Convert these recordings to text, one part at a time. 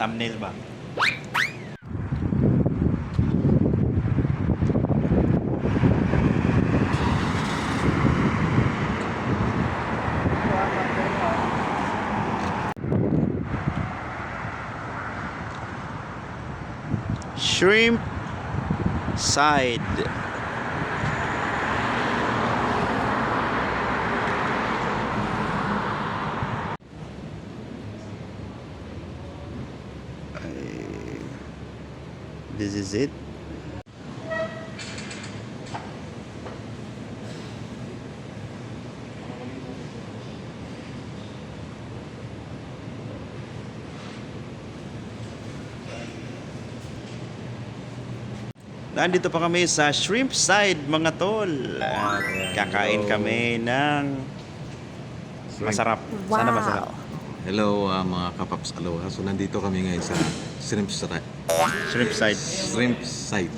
Thumbnail ba? Shrimp side. This is it. Nandito pa kami sa Shrimp Side, mga tol. At kakain kami ng masarap. Sana masarap. Hello mga kapaps, aloha. So nandito kami ngayon sa Shrimp Side. Shrimp Side. Shrimp Side.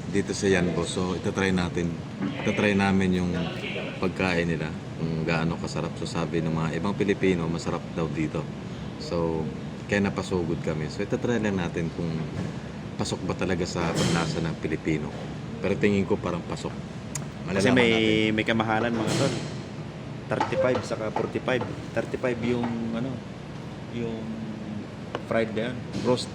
Dito sa Yanbo. So itatry namin yung pagkain nila. Kung gaano kasarap. So sabi ng mga ibang Pilipino, masarap daw dito. So kaya napasugod kami. So itatry lang natin kung pasok ba talaga sa panlasa ng Pilipino. Pero tingin ko parang pasok. Kasi Malalaman natin. may kamahalan, mga tol. 35 saka 45. 35 yung ano, yung fried na yan, roast.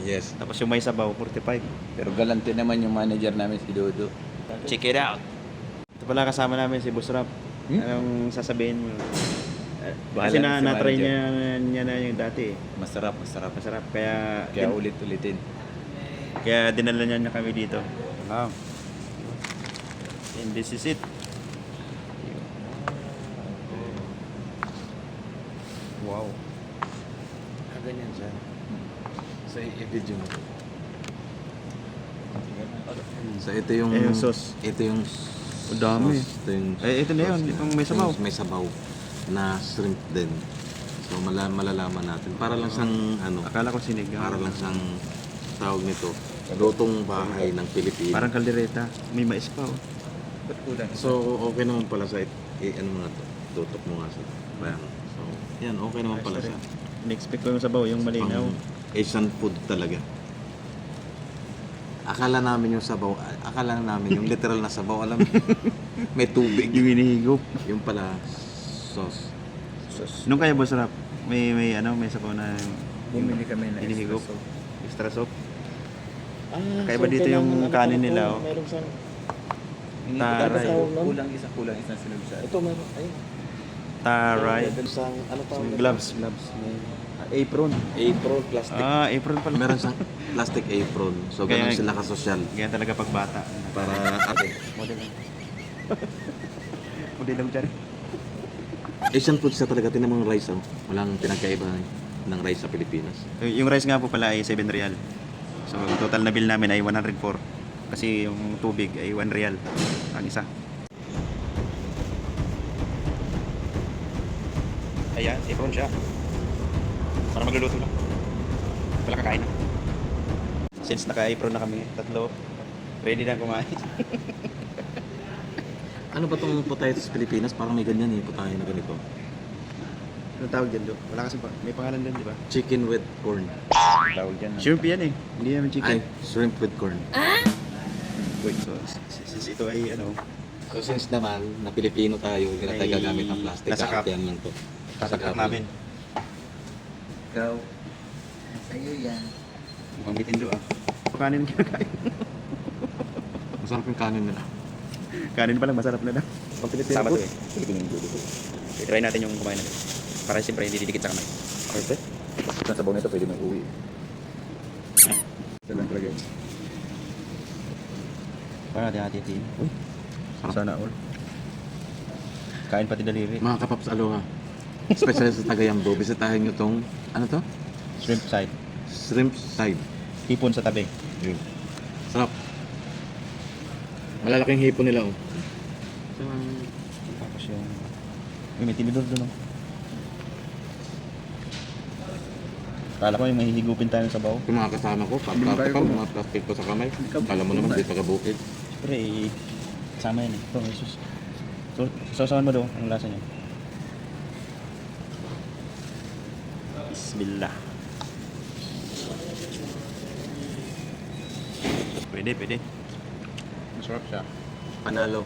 Yes. Tapos yung may sabaw, 45. Pero galante naman yung manager namin si Dodo. Check it out. Ito pala kasama namin si Boss Rap. Anong sasabihin mo? Kasi Bahala na si na-try manager. niya na yung dati eh. Masarap. Masarap. Kaya Ulit-ulitin. kaya dinala niya kami dito. Wow. And this is it. Wow. Ganyan siya. So i-video mo. So ito yung Eh, yung sauce. Ito yung Ang dami. sauce. Ito yung Ito na yun. sauce niya. Itong may sabaw. Yung may sabaw na shrimp din. So malalaman natin. Para lang siyang ano, Akala ko sinigang. para lang siyang tawag nito, lutong bahay ng Pilipinas. Parang kaldereta. May mais pa oh. Ba't kulang? So okay naman pala sa ano mo nga to. Tutok mo nga sa bayan. So yan, okay naman pala siya. In-expect ko yung sabaw, yung malinaw. Pang Asian food talaga. Akala namin yung literal na sabaw, alam mo, may tubig. Yung inihigop. Yung pala, sauce. Nung kaya Boss Rap, may sabaw na Bumili kami na inihigop. extra sauce. Extra soup. Kaya ba dito yung kanin nila oh? Hindi Taray. Kulang isa sinug siya. Ito meron, ayun. Taray. Isang, ano tawag nito? Gloves. Apron. Apron, plastic. Apron pala. Meron siyang plastic apron. So, ganun Kaya- sila kasosyal. Ganyan talaga pag bata. Para ate. Model lang. Model lang dyan. Asian food siya talaga. Tinan mo yung rice. Oh. Walang pinagkaiba ng rice sa Pilipinas. Yung rice nga po pala ay 7 real. So, yung total na bill namin ay 104. Kasi yung tubig ay 1 real ang isa. Ayan, apron siya. Para magluluto lang. Wala kakain na. Since naka-apron na kami, tatlo, ready na kumain. Ano ba itong potato sa Pilipinas? Parang may ganyan eh, potato na ganito. Anong tawag dyan, Do? Wala kasi may pangalan din, di ba? Chicken with corn. Tawag dyan. Shrimp yan eh. Hindi naman chicken. Ay, shrimp with corn. Wait, so since ito ay ano, So since naman, na Pilipino tayo, hindi na tayo Ay, gagamit ng plastic. nasa cup. Kakatiyan lang to. sasakak namin. Ikaw. Sa'yo yan. Mukhang bitindo ah. Kanin kinakain. Masarap yung kanin nila. Kanin pa lang, masarap na lang. Pag Pilipino Sama food. to eh. Pilipino food. I-try natin yung kumain natin. Para siyempre hindi didikit sa kamay. Okay. Ang sabaw nito pwede may uwi. Ito lang talaga. Para natin hati-hatiin. Sarap. Sana all. Kain pati daliri. Mga kapaps, aloha. Especially sa Tagayambo, bisitahin nyo tong, ano to? Shrimp side. Shrimp side. Hipon sa tabi. Yun. Sarap. Malalaking hipon nila oh. Tapos yung... may tinidor doon oh. Kala ko yung mahihigupin tayo sa babaw. Yung mga kasama ko, mga plastic ko sa kamay. Kala mo naman, di taga-bukid. Siyempre sama yan eh. Ito, may sus. So, sausawan mo doon. Anong lasa niya? Bismillah. Pwede. Masarap siya. Panalo.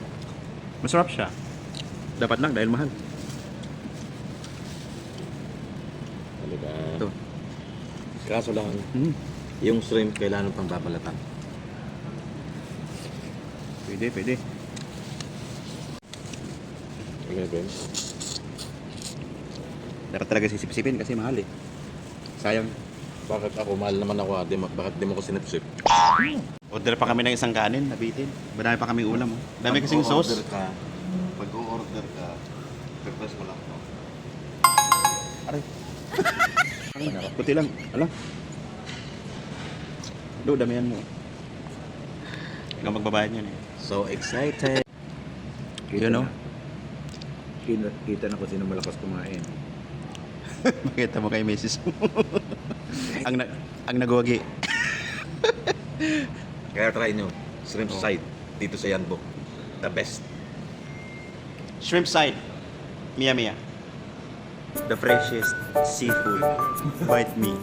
Masarap siya. Dapat lang dahil mahal. Talaga. Ito. Kaso lang, Mm. yung shrimp kailangan pang babalatan. Pwede. Okay, Ben. Dapat talaga sisip-sipin kasi mahal eh. Sayang. Bakit ako? Mahal naman ako. Bakit di mo ko sinipsip? Order pa kami ng isang kanin, nabitin. Marami pa kami ulam. Oh. Dami kasing sauce. Pag order ka, request mo lang to. Aray. Puti lang. Ala. Do, damihan mo. Ikaw magbabayad yan eh. So excited! You know? Kita na kung sino malakas kumain. Makita mo kay Mrs. mo. ang nagwagi. Kaya try nyo. Shrimp Oh. side dito sa Yanbo. The best. Shrimp side. Mia. The freshest seafood. Bite me.